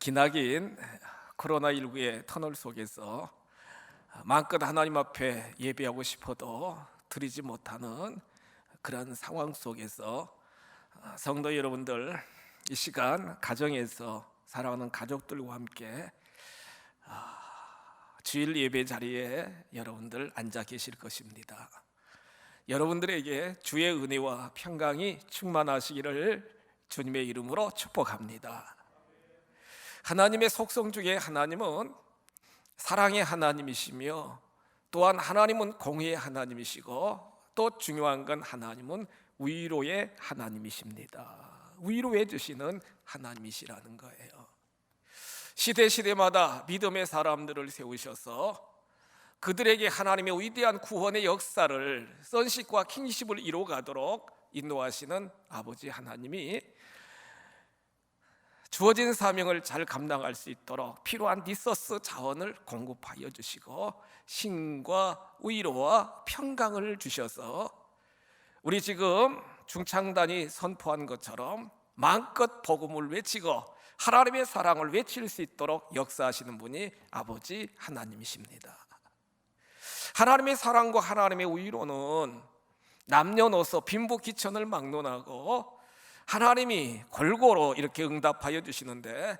기나긴 코로나19의 터널 속에서 마음껏 하나님 앞에 예배하고 싶어도 드리지 못하는 그런 상황 속에서 성도 여러분들, 이 시간 가정에서 사랑하는 가족들과 함께 주일 예배 자리에 여러분들 앉아 계실 것입니다. 여러분들에게 주의 은혜와 평강이 충만하시기를 주님의 이름으로 축복합니다. 하나님의 속성 중에 하나님은 사랑의 하나님이시며, 또한 하나님은 공의의 하나님이시고, 또 중요한 건 하나님은 위로의 하나님이십니다. 위로해 주시는 하나님이시라는 거예요. 시대마다 믿음의 사람들을 세우셔서 그들에게 하나님의 위대한 구원의 역사를, 선식과 킹십을 이루어가도록 인도하시는 아버지 하나님이 주어진 사명을 잘 감당할 수 있도록 필요한 리소스 자원을 공급하여 주시고, 신과 위로와 평강을 주셔서 우리 지금 중창단이 선포한 것처럼 마음껏 복음을 외치고 하나님의 사랑을 외칠 수 있도록 역사하시는 분이 아버지 하나님이십니다. 하나님의 사랑과 하나님의 위로는 남녀노소 빈부귀천을 막론하고 하나님이 골고루 이렇게 응답하여 주시는데,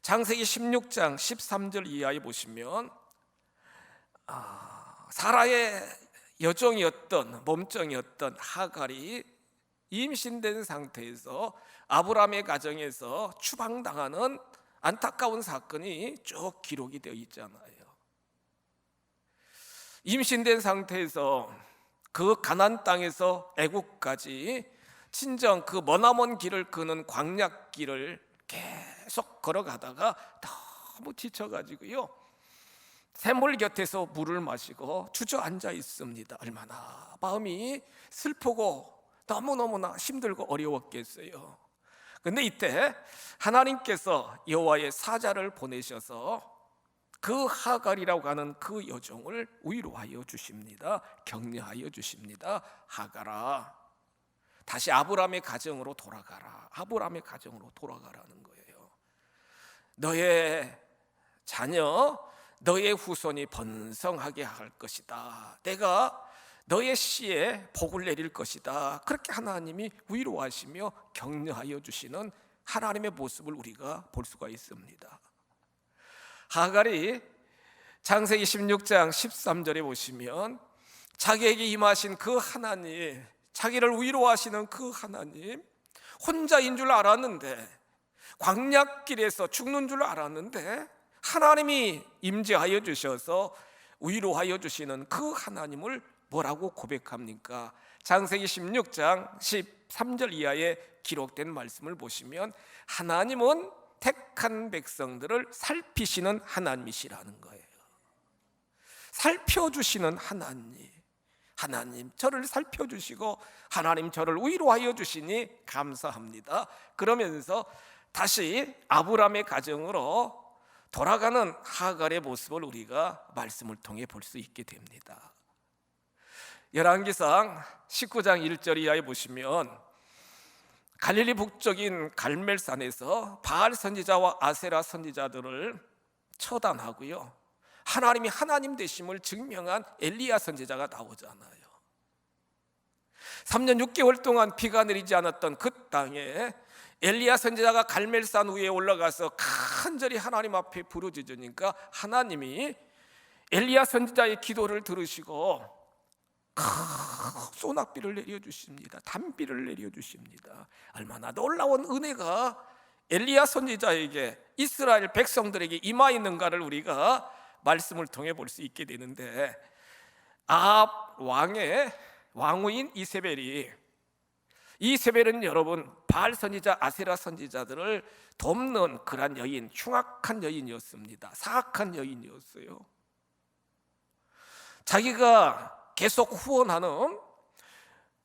창세기 16장 13절 이하에 보시면 사라의 여종이었던, 몸종이었던 하갈이 임신된 상태에서 아브라함의 가정에서 추방당하는 안타까운 사건이 쭉 기록이 되어 있잖아요. 임신된 상태에서 그 가나안 땅에서 애국까지 친정 그 머나먼 길을 끄는 광약길을 계속 걸어가다가 너무 지쳐가지고요, 샘물 곁에서 물을 마시고 주저앉아 있습니다. 얼마나 마음이 슬프고 너무너무나 힘들고 어려웠겠어요. 근데 이때 하나님께서 여호와의 사자를 보내셔서 그 하갈이라고 하는 그 여종을 위로하여 주십니다. 격려하여 주십니다. 하갈아, 다시 아브라함의 가정으로 돌아가라. 아브라함의 가정으로 돌아가라는 거예요. 너의 자녀, 너의 후손이 번성하게 할 것이다. 내가 너의 씨에 복을 내릴 것이다. 그렇게 하나님이 위로하시며 격려하여 주시는 하나님의 모습을 우리가 볼 수가 있습니다. 하갈이 창세기 16장 13절에 보시면 자기에게 임하신 그 하나님, 자기를 위로하시는 그 하나님, 혼자인 줄 알았는데, 광약길에서 죽는 줄 알았는데 하나님이 임재하여 주셔서 위로하여 주시는 그 하나님을 뭐라고 고백합니까? 창세기 16장 13절 이하에 기록된 말씀을 보시면 하나님은 택한 백성들을 살피시는 하나님이시라는 거예요. 살펴주시는 하나님, 하나님 저를 살펴주시고 하나님 저를 위로하여 주시니 감사합니다. 그러면서 다시 아브라함의 가정으로 돌아가는 하갈의 모습을 우리가 말씀을 통해 볼 수 있게 됩니다. 열왕기상 19장 1절 이하에 보시면 갈릴리 북쪽인 갈멜산에서 바알 선지자와 아세라 선지자들을 처단하고요, 하나님이 하나님 되심을 증명한 엘리야 선지자가 나오잖아요. 3년 6개월 동안 비가 내리지 않았던 그 땅에 엘리야 선지자가 갈멜산 위에 올라가서 간절히 하나님 앞에 부르짖으니까 하나님이 엘리야 선지자의 기도를 들으시고 소낙비를 내려주십니다. 단비를 내려주십니다. 얼마나 놀라운 은혜가 엘리야 선지자에게, 이스라엘 백성들에게 임하 있는가를 우리가 말씀을 통해 볼 수 있게 되는데, 아합 왕의 왕후인 이세벨은 여러분 바알 선지자, 아세라 선지자들을 돕는 그런 여인, 흉악한 여인이었습니다. 사악한 여인이었어요. 자기가 계속 후원하는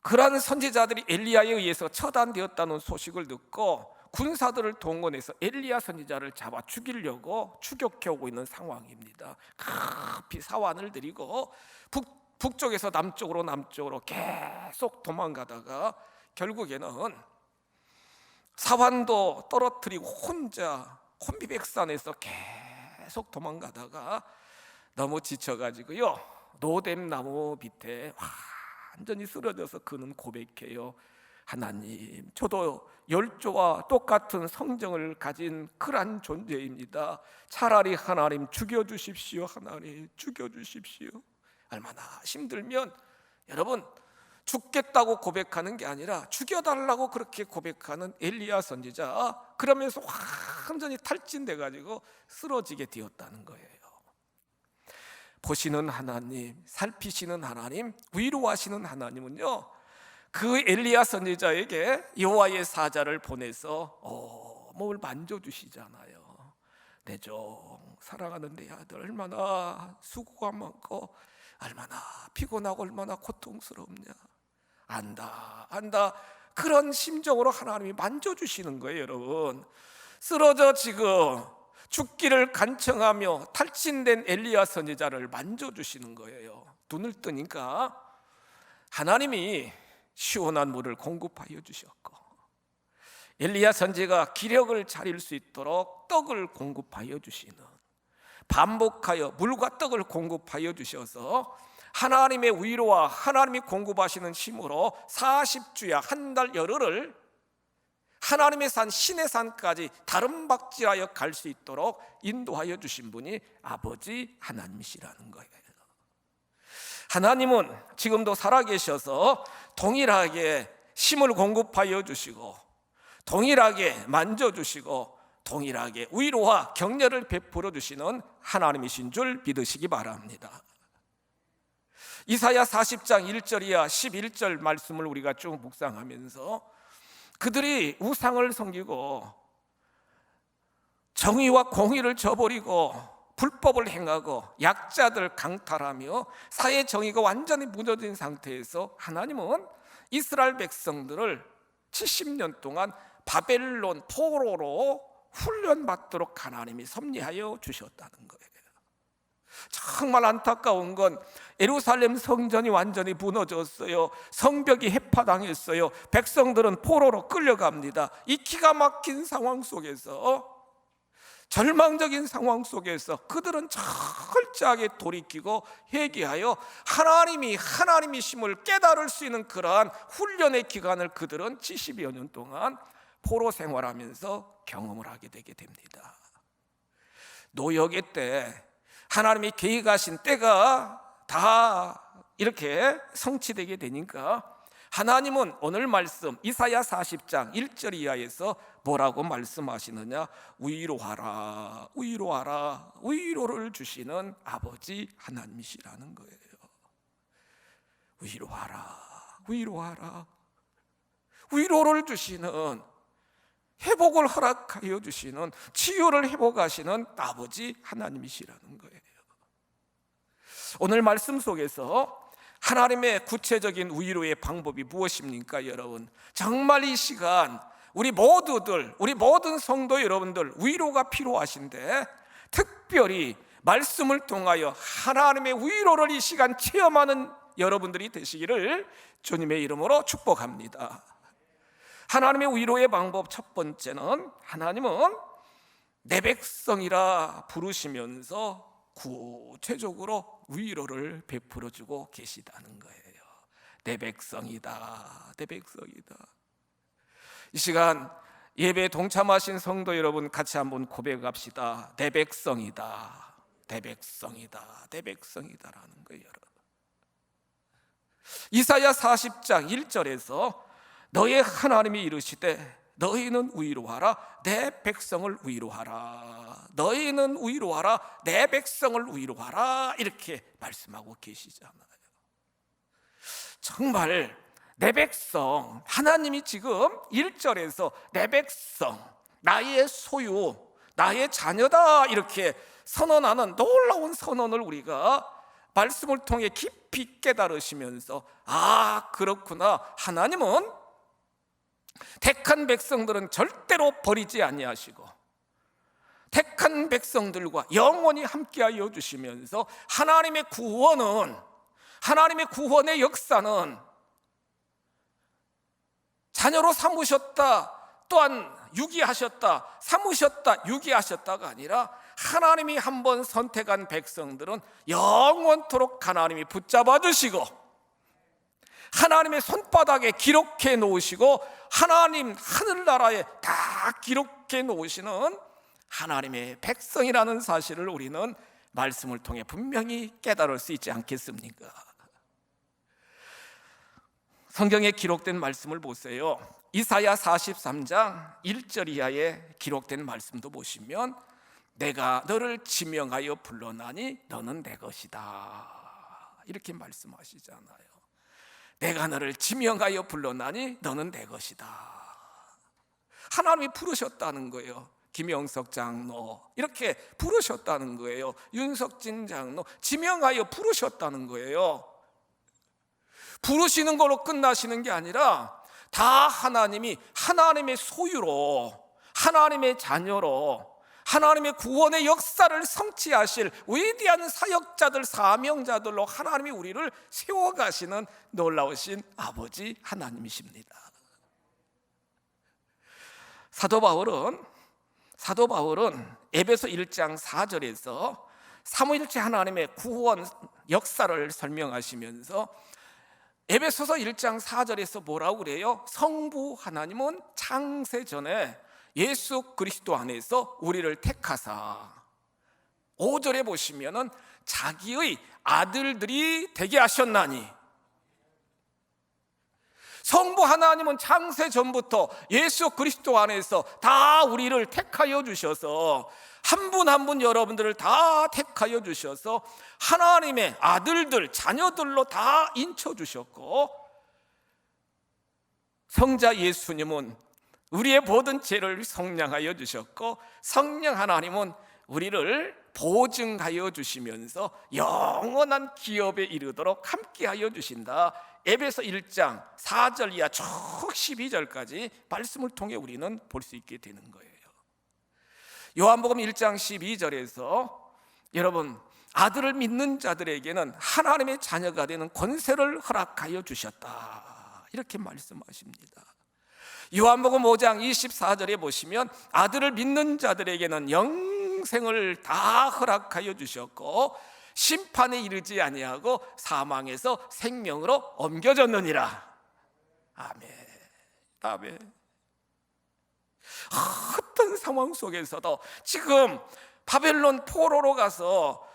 그러한 선지자들이 엘리야에 의해서 처단되었다는 소식을 듣고 군사들을 동원해서 엘리야 선지자를 잡아 죽이려고 추격해 오고 있는 상황입니다. 급히 사환을 들이고 북쪽에서 남쪽으로 계속 도망가다가 결국에는 사환도 떨어뜨리고 혼자 혼비백산에서 계속 도망가다가 너무 지쳐가지고요, 노뎀나무 밑에 완전히 쓰러져서 그는 고백해요. 하나님, 저도 열조와 똑같은 성정을 가진 그러한 존재입니다. 차라리 하나님 죽여주십시오. 하나님 죽여주십시오. 얼마나 힘들면 여러분, 죽겠다고 고백하는 게 아니라 죽여달라고 그렇게 고백하는 엘리야 선지자, 그러면서 완전히 탈진돼 가지고 쓰러지게 되었다는 거예요. 보시는 하나님, 살피시는 하나님, 위로하시는 하나님은요, 그 엘리야 선지자에게 여호와의 사자를 보내서 몸을 만져주시잖아요. 내 종 사랑하는 내 아들, 얼마나 수고가 많고 얼마나 피곤하고 얼마나 고통스럽냐, 안다. 그런 심정으로 하나님이 만져주시는 거예요. 여러분, 쓰러져 지금 죽기를 간청하며 탈진된 엘리야 선지자를 만져주시는 거예요. 눈을 뜨니까 하나님이 시원한 물을 공급하여 주셨고, 엘리야 선지자가 기력을 차릴 수 있도록 떡을 공급하여 주시는, 반복하여 물과 떡을 공급하여 주셔서 하나님의 위로와 하나님이 공급하시는 힘으로 40주야 한 달 열흘을 하나님의 산 신의 산까지 다름박질하여 갈 수 있도록 인도하여 주신 분이 아버지 하나님이시라는 거예요. 하나님은 지금도 살아계셔서 동일하게 힘을 공급하여 주시고, 동일하게 만져주시고, 동일하게 위로와 격려를 베풀어 주시는 하나님이신 줄 믿으시기 바랍니다. 이사야 40장 1절 이하 11절 말씀을 우리가 쭉 묵상하면서, 그들이 우상을 섬기고 정의와 공의를 저버리고 불법을 행하고 약자들 강탈하며 사회 정의가 완전히 무너진 상태에서 하나님은 이스라엘 백성들을 70년 동안 바벨론 포로로 훈련받도록 하나님이 섭리하여 주셨다는 거예요. 정말 안타까운 건 예루살렘 성전이 완전히 무너졌어요. 성벽이 해파당했어요. 백성들은 포로로 끌려갑니다. 이 기가 막힌 상황 속에서, 절망적인 상황 속에서 그들은 철저하게 돌이키고 회개하여 하나님이심을 깨달을 수 있는 그러한 훈련의 기간을 그들은 70여 년 동안 포로 생활하면서 경험을 하게 되게 됩니다. 노역의 때 하나님이 계획하신 때가 다 이렇게 성취되게 되니까 하나님은 오늘 말씀 이사야 40장 1절 이하에서 뭐라고 말씀하시느냐? 위로하라, 위로하라, 위로를 주시는 아버지 하나님이시라는 거예요. 위로하라, 위로하라, 위로를 주시는, 회복을 허락하여 주시는, 치유를 회복하시는 아버지 하나님이시라는 거예요. 오늘 말씀 속에서 하나님의 구체적인 위로의 방법이 무엇입니까? 여러분, 정말 이 시간 우리 모든 성도 여러분들 위로가 필요하신데, 특별히 말씀을 통하여 하나님의 위로를 이 시간 체험하는 여러분들이 되시기를 주님의 이름으로 축복합니다. 하나님의 위로의 방법 첫 번째는, 하나님은 내 백성이라 부르시면서 구체적으로 위로를 베풀어주고 계시다는 거예요. 내 백성이다, 내 백성이다. 이 시간 예배에 동참하신 성도 여러분, 같이 한번 고백합시다. 내 백성이다, 내 백성이다, 내 백성이다라는 거예요. 이사야 40장 1절에서 너의 하나님이 이르시되 너희는 위로하라, 내 백성을 위로하라, 너희는 위로하라, 내 백성을 위로하라, 이렇게 말씀하고 계시잖아요. 정말 내 백성, 하나님이 지금 1절에서 내 백성, 나의 소유, 나의 자녀다, 이렇게 선언하는 놀라운 선언을 우리가 말씀을 통해 깊이 깨달으시면서, 아, 그렇구나, 하나님은 택한 백성들은 절대로 버리지 아니하시고 택한 백성들과 영원히 함께하여 주시면서 하나님의 구원의 역사는 자녀로 삼으셨다, 또한 유기하셨다, 삼으셨다, 유기하셨다가 아니라 하나님이 한번 선택한 백성들은 영원토록 하나님이 붙잡아 주시고 하나님의 손바닥에 기록해 놓으시고 하나님 하늘나라에 다 기록해 놓으시는 하나님의 백성이라는 사실을 우리는 말씀을 통해 분명히 깨달을 수 있지 않겠습니까? 성경에 기록된 말씀을 보세요. 이사야 43장 1절 이하에 기록된 말씀도 보시면 내가 너를 지명하여 불러나니 너는 내 것이다, 이렇게 말씀하시잖아요. 내가 너를 지명하여 불러나니 너는 내 것이다. 하나님이 부르셨다는 거예요. 김영석 장로 이렇게 부르셨다는 거예요. 윤석진 장로 지명하여 부르셨다는 거예요. 부르시는 걸로 끝나시는 게 아니라 다 하나님이 하나님의 소유로, 하나님의 자녀로, 하나님의 구원의 역사를 성취하실 위대한 사역자들, 사명자들로 하나님이 우리를 세워가시는 놀라우신 아버지 하나님이십니다. 사도 바울은 에베소 1장 4절에서 삼위일체 하나님의 구원 역사를 설명하시면서 에베소서 1장 4절에서 뭐라고 그래요? 성부 하나님은 창세 전에 예수 그리스도 안에서 우리를 택하사, 5절에 보시면은 자기의 아들들이 되게 하셨나니, 성부 하나님은 창세 전부터 예수 그리스도 안에서 다 우리를 택하여 주셔서 한 분 한 분 여러분들을 다 택하여 주셔서 하나님의 아들들, 자녀들로 다 인쳐 주셨고, 성자 예수님은 우리의 모든 죄를 속량하여 주셨고, 성령 하나님은 우리를 보증하여 주시면서 영원한 기업에 이르도록 함께하여 주신다. 에베소 1장 4절 이하 쭉 12절까지 말씀을 통해 우리는 볼 수 있게 되는 거예요. 요한복음 1장 12절에서 여러분, 아들을 믿는 자들에게는 하나님의 자녀가 되는 권세를 허락하여 주셨다, 이렇게 말씀하십니다. 요한복음 5장 24절에 보시면 아들을 믿는 자들에게는 영생을 다 허락하여 주셨고 심판에 이르지 아니하고 사망에서 생명으로 옮겨졌느니라. 아멘. 아멘. 어떤 상황 속에서도 지금 바벨론 포로로 가서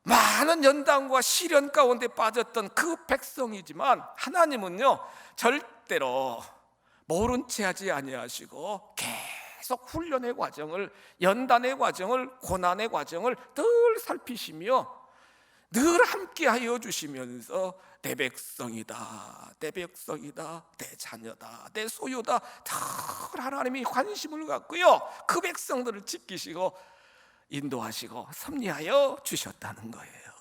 많은 연단과 시련 가운데 빠졌던 그 백성이지만 하나님은요 절대로 모른 채 하지 아니하시고 계속 훈련의 과정을, 연단의 과정을, 고난의 과정을 늘 살피시며 늘 함께하여 주시면서 내 백성이다, 내 백성이다, 내 자녀다, 내 소유다, 늘 하나님이 관심을 갖고요 그 백성들을 지키시고 인도하시고 섭리하여 주셨다는 거예요.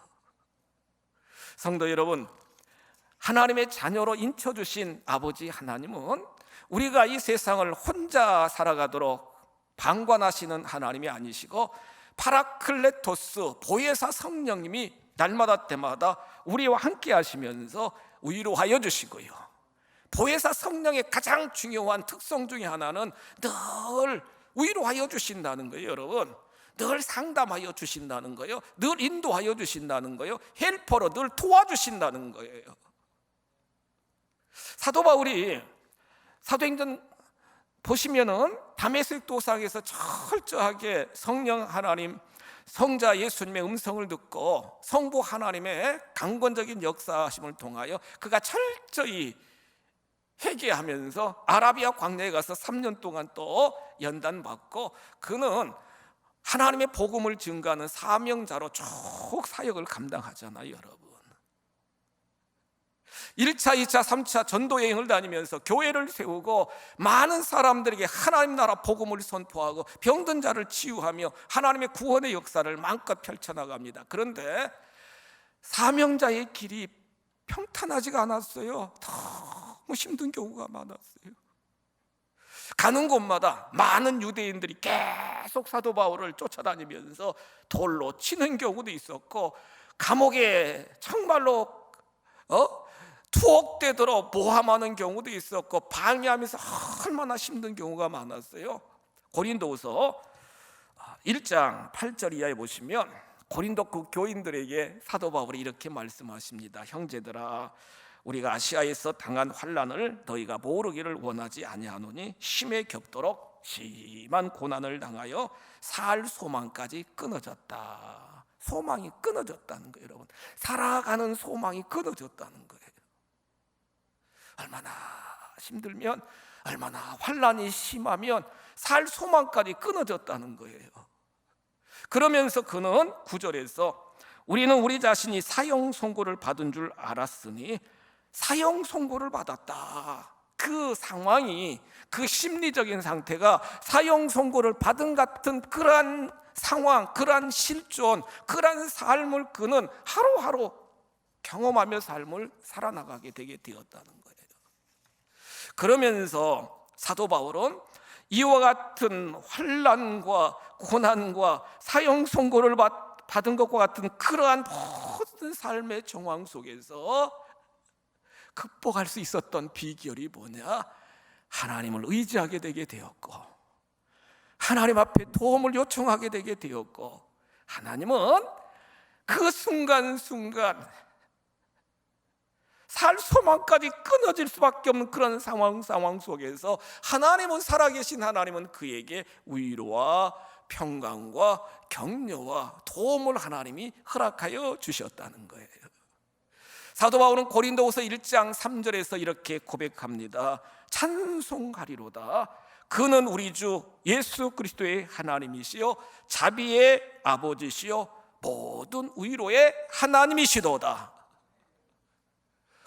성도 여러분, 하나님의 자녀로 인쳐주신 아버지 하나님은 우리가 이 세상을 혼자 살아가도록 방관하시는 하나님이 아니시고 파라클레토스, 보혜사 성령님이 날마다 때마다 우리와 함께 하시면서 위로하여 주시고요, 보혜사 성령의 가장 중요한 특성 중에 하나는 늘 위로하여 주신다는 거예요. 여러분, 늘 상담하여 주신다는 거예요. 늘 인도하여 주신다는 거예요. 헬퍼로 늘 도와주신다는 거예요. 사도 바울이 사도행전 보시면은 다메섹 도상에서 철저하게 성령 하나님, 성자 예수님의 음성을 듣고 성부 하나님의 강권적인 역사하심을 통하여 그가 철저히 회개하면서 아라비아 광야에 가서 3년 동안 또 연단받고 그는 하나님의 복음을 증거하는 사명자로 쭉 사역을 감당하잖아요. 여러분, 1차, 2차, 3차 전도 여행을 다니면서 교회를 세우고 많은 사람들에게 하나님 나라 복음을 선포하고 병든 자를 치유하며 하나님의 구원의 역사를 마음껏 펼쳐나갑니다. 그런데 사명자의 길이 평탄하지가 않았어요. 너무 힘든 경우가 많았어요. 가는 곳마다 많은 유대인들이 계속 사도 바울을 쫓아다니면서 돌로 치는 경우도 있었고 감옥에 정말로 투옥되도록 모함하는 경우도 있었고 방해하면서 얼마나 힘든 경우가 많았어요. 고린도후서 1장 8절 이하에 보시면 고린도 그 교인들에게 사도 바울이 이렇게 말씀하십니다. 형제들아, 우리가 아시아에서 당한 환난을 너희가 모르기를 원하지 아니하노니 심에 겹도록 심한 고난을 당하여 살 소망까지 끊어졌다. 소망이 끊어졌다는 거예요, 여러분. 살아가는 소망이 끊어졌다는 거예요. 얼마나 힘들면, 얼마나 환난이 심하면 살 소망까지 끊어졌다는 거예요. 그러면서 그는 9절에서 우리는 우리 자신이 사형 선고를 받은 줄 알았으니, 사형 선고를 받았다. 그 상황이, 그 심리적인 상태가 사형 선고를 받은 같은 그러한 상황, 그러한 실존, 그러한 삶을 그는 하루하루 경험하며 삶을 살아나가게 되게 되었다는 거예요. 그러면서 사도 바울은 이와 같은 환난과 고난과 사형 선고를 받은 것과 같은 그러한 모든 삶의 정황 속에서 극복할 수 있었던 비결이 뭐냐? 하나님을 의지하게 되게 되었고, 하나님 앞에 도움을 요청하게 되게 되었고, 하나님은 그 순간순간 살 소망까지 끊어질 수밖에 없는 그런 상황 속에서 하나님은, 살아계신 하나님은 그에게 위로와 평강과 격려와 도움을 하나님이 허락하여 주셨다는 거예요. 사도 바울은 고린도후서 1장 3절에서 이렇게 고백합니다. 찬송하리로다. 그는 우리 주 예수 그리스도의 하나님이시요 자비의 아버지시요 모든 위로의 하나님이시도다.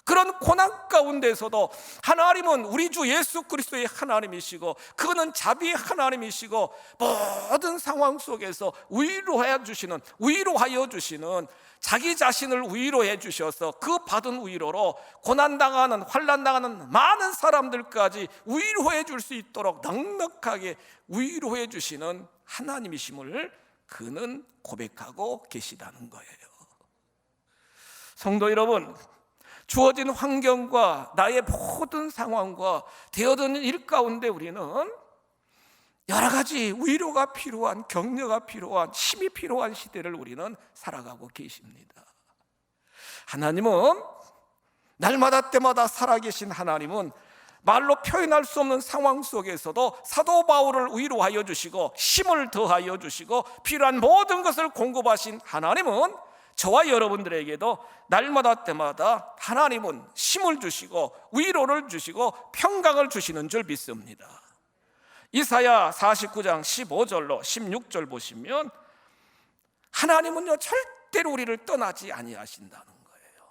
그런 고난 가운데서도 하나님은 우리 주 예수 그리스도의 하나님이시고, 그는 자비의 하나님이시고, 모든 상황 속에서 위로하여 주시는 자기 자신을 위로해 주셔서 그 받은 위로로 고난당하는, 환난당하는 많은 사람들까지 위로해 줄 수 있도록 넉넉하게 위로해 주시는 하나님이심을 그는 고백하고 계시다는 거예요. 성도 여러분, 주어진 환경과 나의 모든 상황과 되어드는 일 가운데 우리는 여러 가지 위로가 필요한, 격려가 필요한, 힘이 필요한 시대를 우리는 살아가고 계십니다. 하나님은 날마다 때마다 살아계신 하나님은 말로 표현할 수 없는 상황 속에서도 사도 바울을 위로하여 주시고 힘을 더하여 주시고 필요한 모든 것을 공급하신 하나님은 저와 여러분들에게도 날마다 때마다 하나님은 힘을 주시고 위로를 주시고 평강을 주시는 줄 믿습니다. 이사야 49장 15절로 16절 보시면 하나님은요 절대로 우리를 떠나지 아니하신다는 거예요.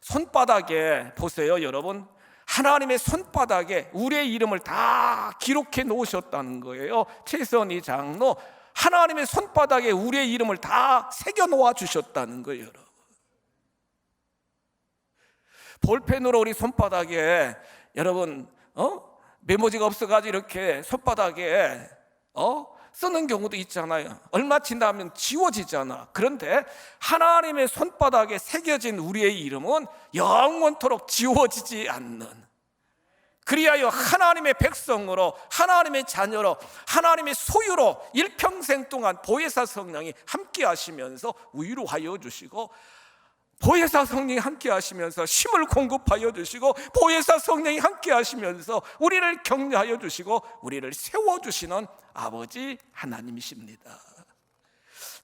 손바닥에 보세요, 여러분. 하나님의 손바닥에 우리의 이름을 다 기록해 놓으셨다는 거예요. 최선희 장로, 하나님의 손바닥에 우리의 이름을 다 새겨 놓아 주셨다는 거예요, 여러분. 볼펜으로 우리 손바닥에, 여러분, 메모지가 없어가지고 이렇게 손바닥에 쓰는 경우도 있잖아요. 얼마 지나면 지워지잖아. 그런데 하나님의 손바닥에 새겨진 우리의 이름은 영원토록 지워지지 않는, 그리하여 하나님의 백성으로, 하나님의 자녀로, 하나님의 소유로 일평생 동안 보혜사 성령이 함께 하시면서 위로하여 주시고, 보혜사 성령이 함께 하시면서 힘을 공급하여 주시고, 보혜사 성령이 함께 하시면서 우리를 격려하여 주시고 우리를 세워주시는 아버지 하나님이십니다.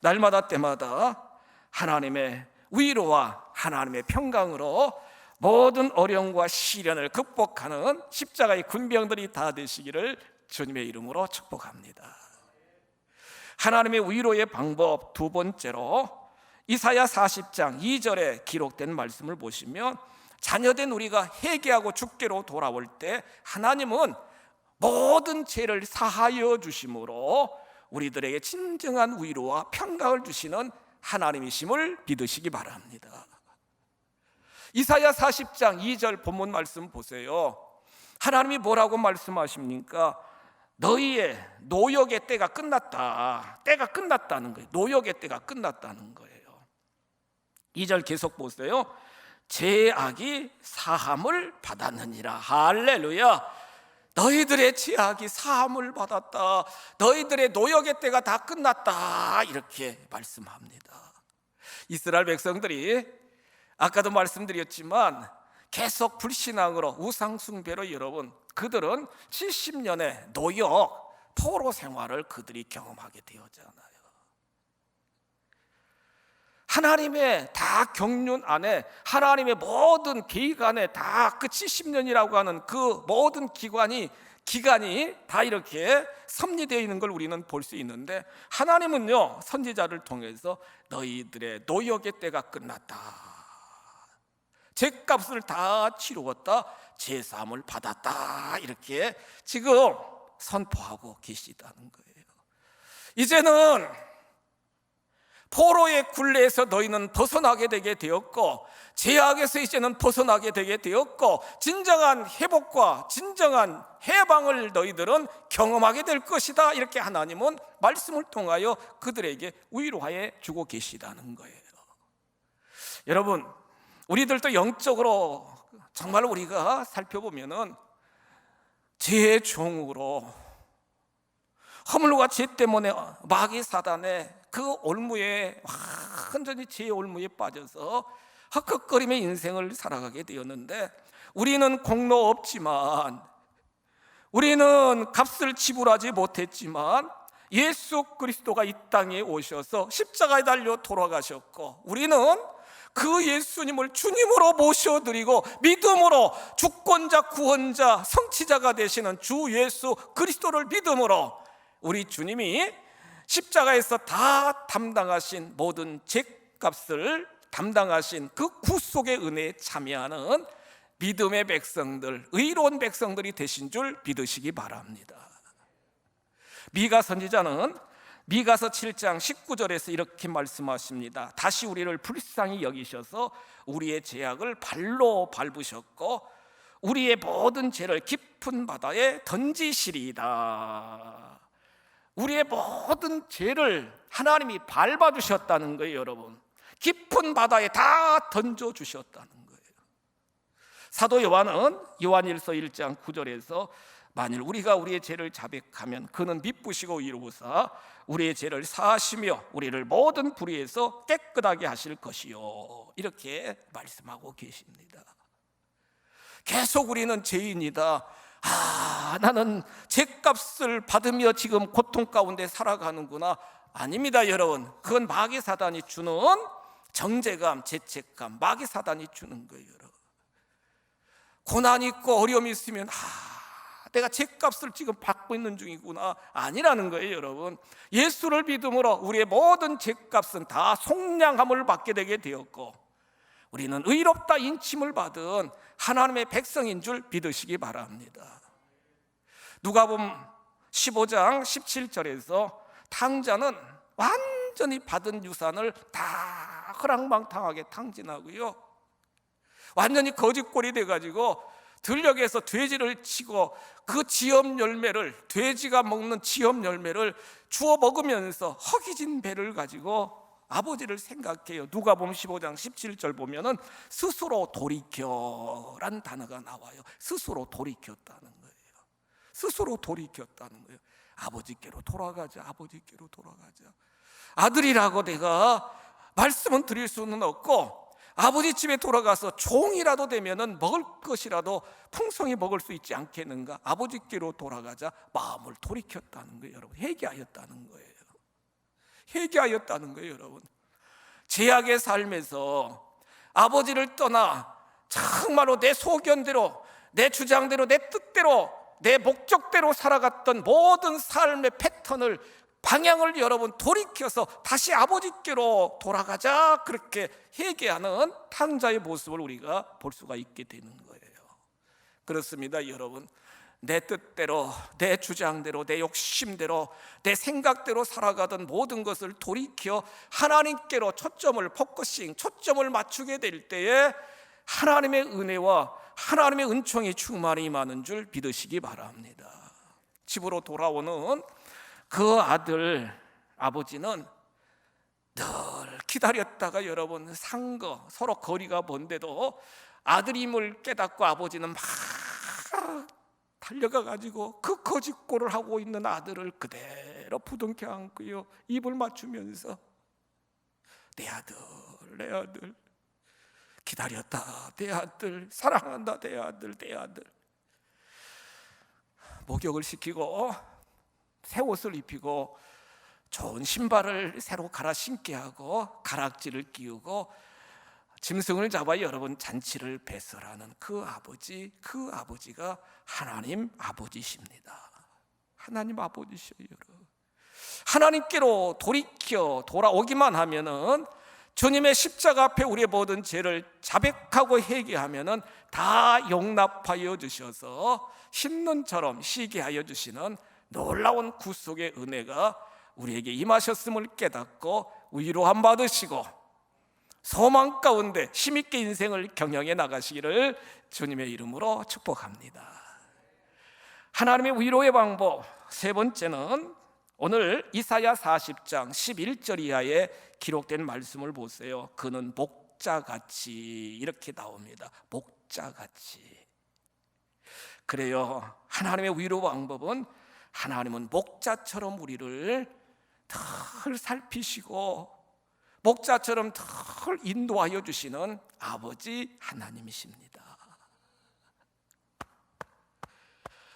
날마다 때마다 하나님의 위로와 하나님의 평강으로 모든 어려움과 시련을 극복하는 십자가의 군병들이 다 되시기를 주님의 이름으로 축복합니다. 하나님의 위로의 방법 두 번째로 이사야 40장 2절에 기록된 말씀을 보시면, 자녀된 우리가 회개하고 주께로 돌아올 때 하나님은 모든 죄를 사하여 주심으로 우리들에게 진정한 위로와 평강을 주시는 하나님이심을 믿으시기 바랍니다. 이사야 40장 2절 본문 말씀 보세요. 하나님이 뭐라고 말씀하십니까? 너희의 노역의 때가 끝났다. 때가 끝났다는 거예요. 노역의 때가 끝났다는 거예요. 2절 계속 보세요. 죄악이 사함을 받았느니라. 할렐루야. 너희들의 죄악이 사함을 받았다. 너희들의 노역의 때가 다 끝났다. 이렇게 말씀합니다. 이스라엘 백성들이 아까도 말씀드렸지만 계속 불신앙으로 우상숭배로 여러분, 그들은 70년의 노역, 포로 생활을 그들이 경험하게 되었잖아요. 하나님의 다 경륜 안에, 하나님의 모든 계획 안에 다 그 70년이라고 하는 그 모든 기간이 다 이렇게 섭리되어 있는 걸 우리는 볼 수 있는데, 하나님은요 선지자를 통해서 너희들의 노역의 때가 끝났다, 죄값을 다 치루었다, 제사함을 받았다, 이렇게 지금 선포하고 계시다는 거예요. 이제는 포로의 굴레에서 너희는 벗어나게 되게 되었고, 죄악에서 이제는 벗어나게 되게 되었고, 진정한 회복과 진정한 해방을 너희들은 경험하게 될 것이다. 이렇게 하나님은 말씀을 통하여 그들에게 위로하여 주고 계시다는 거예요. 여러분, 우리들도 영적으로 정말 우리가 살펴보면은 죄의 종으로, 허물과 죄 때문에 마귀 사단의 그 올무에 완전히 죄의 올무에 빠져서 헛헛거림의 인생을 살아가게 되었는데, 우리는 공로 없지만, 우리는 값을 지불하지 못했지만 예수 그리스도가 이 땅에 오셔서 십자가에 달려 돌아가셨고, 우리는 그 예수님을 주님으로 모셔드리고 믿음으로 주권자, 구원자, 성취자가 되시는 주 예수 그리스도를 믿음으로 우리 주님이 십자가에서 다 담당하신 모든 죄값을 담당하신 그 구속의 은혜에 참여하는 믿음의 백성들, 의로운 백성들이 되신 줄 믿으시기 바랍니다. 미가 선지자는 미가서 7장 19절에서 이렇게 말씀하십니다. 다시 우리를 불쌍히 여기셔서 우리의 죄악을 발로 밟으셨고 우리의 모든 죄를 깊은 바다에 던지시리이다. 우리의 모든 죄를 하나님이 밟아주셨다는 거예요. 여러분, 깊은 바다에 다 던져주셨다는 거예요. 사도 요한은 요한일서 1장 9절에서 만일 우리가 우리의 죄를 자백하면 그는 미쁘시고 이루사 우리의 죄를 사하시며 우리를 모든 불의에서 깨끗하게 하실 것이요, 이렇게 말씀하고 계십니다. 계속 우리는 죄인이다, 나는 죄값을 받으며 지금 고통 가운데 살아가는구나. 아닙니다, 여러분. 그건 마귀 사단이 주는 정죄감, 죄책감, 마귀 사단이 주는 거예요. 여러분, 고난이 있고 어려움이 있으면 내가 죄값을 지금 받고 있는 중이구나, 아니라는 거예요. 여러분, 예수를 믿음으로 우리의 모든 죄값은 다 속량함을 받게 되게 되었고 우리는 의롭다 인침을 받은 하나님의 백성인 줄 믿으시기 바랍니다. 누가복음 15장 17절에서 탕자는 완전히 받은 유산을 다 허랑방탕하게 탕진하고요, 완전히 거짓골이 돼가지고 들녘에서 돼지를 치고 그 지엄 열매를, 돼지가 먹는 지엄 열매를 주워 먹으면서 허기진 배를 가지고 아버지를 생각해요. 누가복음 15장 17절 보면은 스스로 돌이켜란 단어가 나와요. 스스로 돌이켰다는 거예요. 스스로 돌이켰다는 거예요. 아버지께로 돌아가자, 아버지께로 돌아가자. 아들이라고 내가 말씀은 드릴 수는 없고 아버지 집에 돌아가서 종이라도 되면은 먹을 것이라도 풍성히 먹을 수 있지 않겠는가. 아버지께로 돌아가자. 마음을 돌이켰다는 거예요. 여러분, 회개하였다는 거예요. 회개하였다는 거예요. 여러분, 죄악의 삶에서 아버지를 떠나 정말로 내 소견대로, 내 주장대로, 내 뜻대로, 내 목적대로 살아갔던 모든 삶의 패턴을, 방향을 여러분 돌이켜서 다시 아버지께로 돌아가자, 그렇게 회개하는 탕자의 모습을 우리가 볼 수가 있게 되는 거예요. 그렇습니다, 여러분. 내 뜻대로, 내 주장대로, 내 욕심대로, 내 생각대로 살아가던 모든 것을 돌이켜 하나님께로 초점을 맞추게 될 때에 하나님의 은혜와 하나님의 은총이 충만히 임하는 줄 믿으시기 바랍니다. 집으로 돌아오는 그 아버지는 늘 기다렸다가 여러분 상거 서로 거리가 먼데도 아들임을 깨닫고 아버지는 막 달려가 가지고 그 거짓골을 하고 있는 아들을 그대로 부둥켜 안고요, 입을 맞추면서 내 아들, 내 아들, 기다렸다, 내 아들, 사랑한다, 내 아들, 내 아들. 목욕을 시키고 새 옷을 입히고 좋은 신발을 새로 갈아 신게 하고 가락지를 끼우고 짐승을 잡아 여러분 잔치를 배설하는 그 아버지가 하나님 아버지십니다. 하나님 아버지셔요, 여러분. 하나님께로 돌이켜 돌아오기만 하면은, 주님의 십자가 앞에 우리의 모든 죄를 자백하고 회개하면은 다 용납하여 주셔서 신눈처럼 쉬게 하여 주시는 놀라운 구속의 은혜가 우리에게 임하셨음을 깨닫고 위로함 받으시고 소망 가운데 힘있게 인생을 경영해 나가시기를 주님의 이름으로 축복합니다. 하나님의 위로의 방법 세 번째는 오늘 이사야 40장 11절 이하에 기록된 말씀을 보세요. 그는 목자같이, 이렇게 나옵니다. 목자같이. 그래요, 하나님의 위로 방법은 하나님은 목자처럼 우리를 늘 살피시고 목자처럼 늘 인도하여 주시는 아버지 하나님이십니다.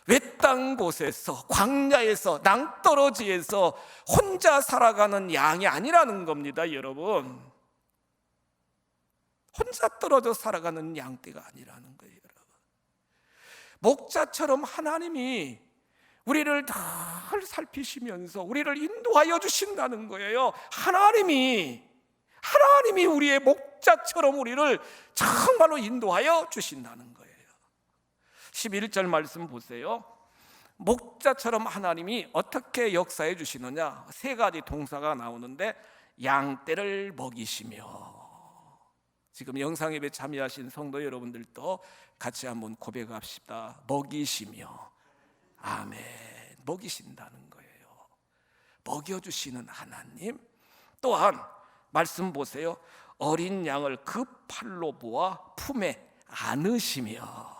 외딴 곳에서, 광야에서, 낭떠러지에서 혼자 살아가는 양이 아니라는 겁니다, 여러분. 혼자 떨어져 살아가는 양떼가 아니라는 거예요, 여러분. 목자처럼 하나님이 우리를 늘 살피시면서 우리를 인도하여 주신다는 거예요. 하나님이 우리의 목자처럼 우리를 정말로 인도하여 주신다는 거예요. 11절 말씀 보세요. 목자처럼 하나님이 어떻게 역사해 주시느냐, 세 가지 동사가 나오는데, 양떼를 먹이시며. 지금 영상예배 참여하신 성도 여러분들도 같이 한번 고백합시다. 먹이시며. 아멘. 먹이신다는 거예요. 먹여주시는 하나님. 또한 말씀 보세요. 어린 양을 그 팔로 모아 품에 안으시며.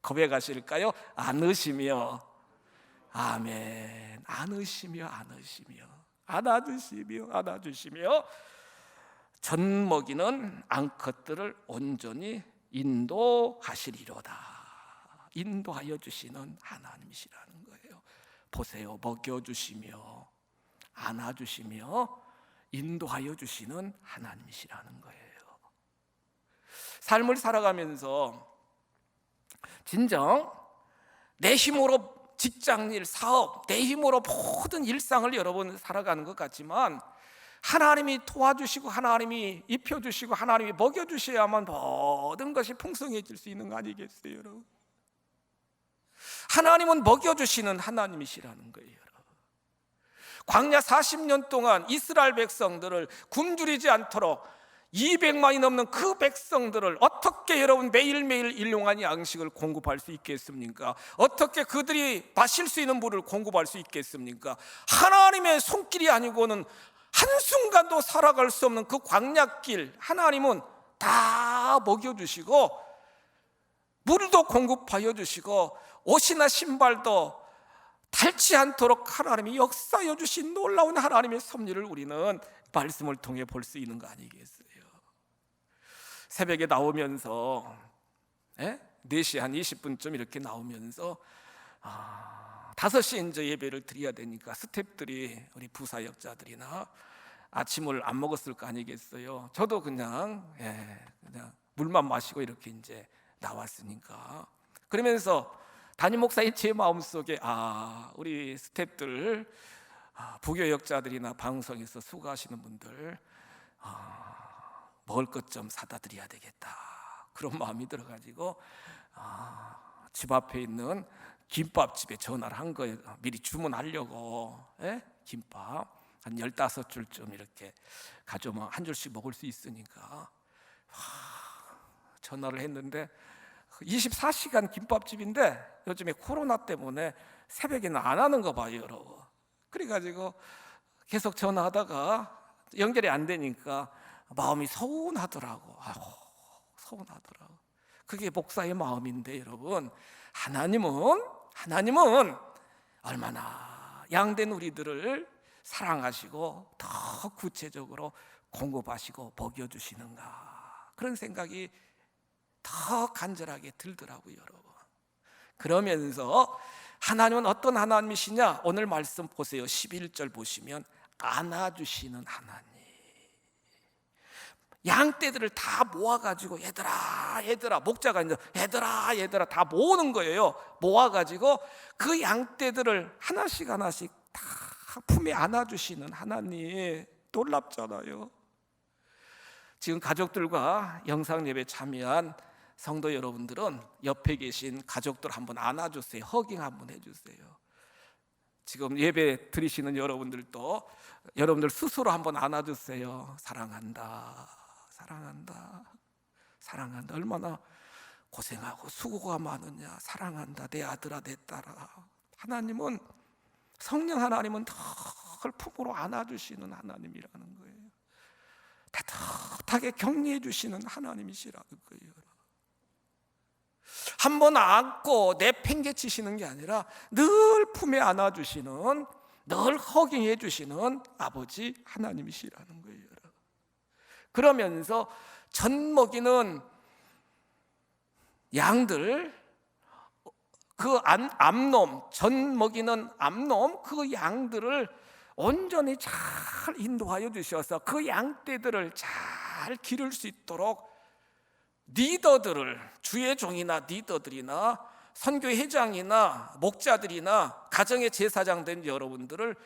고백하실까요? 안으시며. 아멘. 안으시며 안아주시며 젖 먹이는 암컷들을 온전히 인도하시리로다. 인도하여 주시는 하나님이시라는 거예요. 보세요. 먹여주시며 안아주시며 인도하여 주시는 하나님이시라는 거예요. 삶을 살아가면서 진정 내 힘으로 직장일, 사업, 내 힘으로 모든 일상을 여러분 살아가는 것 같지만, 하나님이 도와주시고 하나님이 입혀주시고 하나님이 먹여주셔야만 모든 것이 풍성해질 수 있는 거 아니겠어요, 여러분? 하나님은 먹여주시는 하나님이시라는 거예요, 여러분. 광야 40년 동안 이스라엘 백성들을 굶주리지 않도록 200만이 넘는 그 백성들을 어떻게 여러분 매일매일 일용할 양식을 공급할 수 있겠습니까? 어떻게 그들이 마실 수 있는 물을 공급할 수 있겠습니까? 하나님의 손길이 아니고는 한순간도 살아갈 수 없는 그 광야길, 하나님은 다 먹여주시고 물도 공급하여 주시고 옷이나 신발도 닳지 않도록 하나님이 역사하여 주신 놀라운 하나님의 섭리를 우리는 말씀을 통해 볼 수 있는 거 아니겠어요? 새벽에 나오면서 4시 한 20분쯤 이렇게 나오면서 5시에 이제 예배를 드려야 되니까 스태프들이, 우리 부사역자들이나 아침을 안 먹었을 거 아니겠어요? 저도 그냥 물만 마시고 이렇게 이제 나왔으니까, 그러면서 담임 목사님 제 마음속에 우리 스태프들, 부교역자들이나 방송에서 수고하시는 분들 먹을 것 좀 사다 드려야 되겠다, 그런 마음이 들어가지고 집 앞에 있는 김밥집에 전화를 한 거예요. 미리 주문하려고. 김밥 한 15줄쯤 이렇게 가져오면 한 줄씩 먹을 수 있으니까 전화를 했는데, 24시간 김밥집인데 요즘에 코로나 때문에 새벽에는 안 하는 거 봐요, 여러분. 그래가지고 계속 전화하다가 연결이 안 되니까 마음이 서운하더라고. 서운하더라고. 그게 목사의 마음인데 여러분, 하나님은 얼마나 양된 우리들을 사랑하시고 더 구체적으로 공급하시고 먹여주시는가, 그런 생각이 더 간절하게 들더라고요 여러분. 그러면서 하나님은 어떤 하나님이시냐, 오늘 말씀 보세요. 11절 보시면 안아주시는 하나님. 양떼들을 다 모아가지고 얘들아, 목자가 이제 얘들아 다 모으는 거예요. 모아가지고 그 양떼들을 하나씩 다 품에 안아주시는 하나님, 놀랍잖아요. 지금 가족들과 영상 예배 참여한 성도 여러분들은 옆에 계신 가족들 한번 안아주세요. 허깅 한번 해주세요. 지금 예배 드리시는 여러분들도 여러분들 스스로 한번 안아주세요. 사랑한다. 얼마나 고생하고 수고가 많으냐. 사랑한다. 내 아들아, 내 딸아. 하나님은, 성령 하나님은 늘 품으로 안아주시는 하나님이라는 거예요. 따뜻하게 격려해 주시는 하나님이시라는 거예요. 한번 안고 내팽개치시는 게 아니라 늘 품에 안아주시는, 늘 허깅해 주시는 아버지 하나님이시라는 거예요. 그러면서 젖 먹이는 양들, 그 젖 먹이는 암놈, 그 양들을 온전히 잘 인도하여 주셔서 그 양떼들을 잘 기를 수 있도록 리더들을, 주의 종이나 리더들이나 선교회장이나 목자들이나 가정의 제사장 된 여러분들을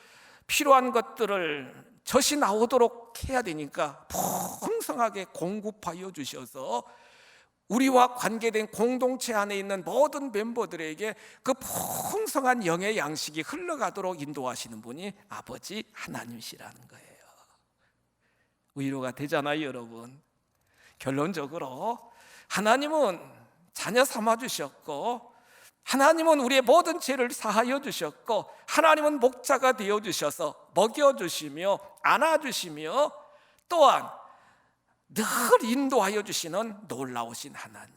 필요한 것들을 젖이 나오도록 해야 되니까 풍성하게 공급하여 주셔서 우리와 관계된 공동체 안에 있는 모든 멤버들에게 그 풍성한 영의 양식이 흘러가도록 인도하시는 분이 아버지 하나님이시라는 거예요. 위로가 되잖아요 여러분. 결론적으로 하나님은 자녀 삼아 주셨고, 하나님은 우리의 모든 죄를 사하여 주셨고, 하나님은 목자가 되어 주셔서 먹여 주시며 안아 주시며 또한 늘 인도하여 주시는 놀라우신 하나님.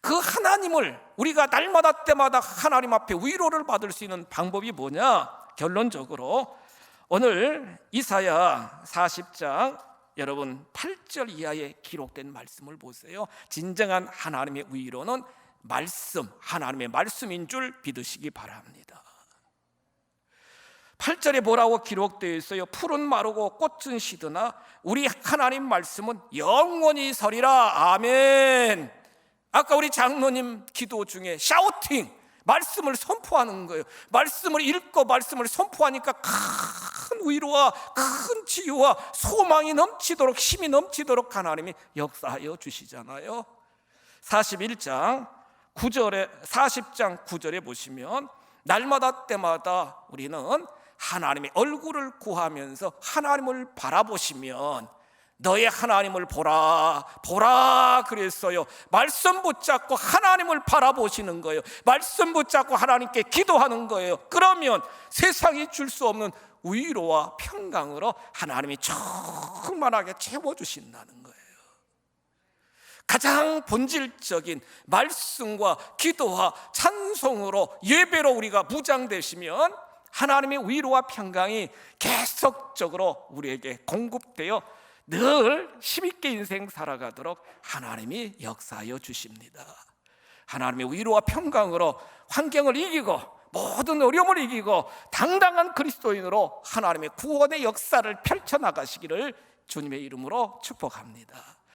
그 하나님을 우리가 날마다 때마다 하나님 앞에 위로를 받을 수 있는 방법이 뭐냐? 결론적으로 오늘 이사야 40장 여러분 8절 이하에 기록된 말씀을 보세요. 진정한 하나님의 위로는 말씀, 하나님의 말씀인 줄 믿으시기 바랍니다. 8절에 뭐라고 기록되어 있어요? 풀은 마르고 꽃은 시드나 우리 하나님 말씀은 영원히 서리라. 아멘. 아까 우리 장로님 기도 중에 샤우팅, 말씀을 선포하는 거예요. 말씀을 읽고 말씀을 선포하니까 큰 위로와 큰 치유와 소망이 넘치도록, 힘이 넘치도록 하나님이 역사하여 주시잖아요. 40장 9절에 보시면 날마다 때마다 우리는 하나님의 얼굴을 구하면서 하나님을 바라보시면 너의 하나님을 보라 그랬어요. 말씀 붙잡고 하나님을 바라보시는 거예요. 말씀 붙잡고 하나님께 기도하는 거예요. 그러면 세상이 줄 수 없는 위로와 평강으로 하나님이 충만하게 채워주신다는 거예요. 가장 본질적인 말씀과 기도와 찬송으로 예배로 우리가 무장되시면 하나님의 위로와 평강이 계속적으로 우리에게 공급되어 늘 힘있게 인생 살아가도록 하나님이 역사하여 주십니다. 하나님의 위로와 평강으로 환경을 이기고 모든 어려움을 이기고 당당한 그리스도인으로 하나님의 구원의 역사를 펼쳐나가시기를 주님의 이름으로 축복합니다.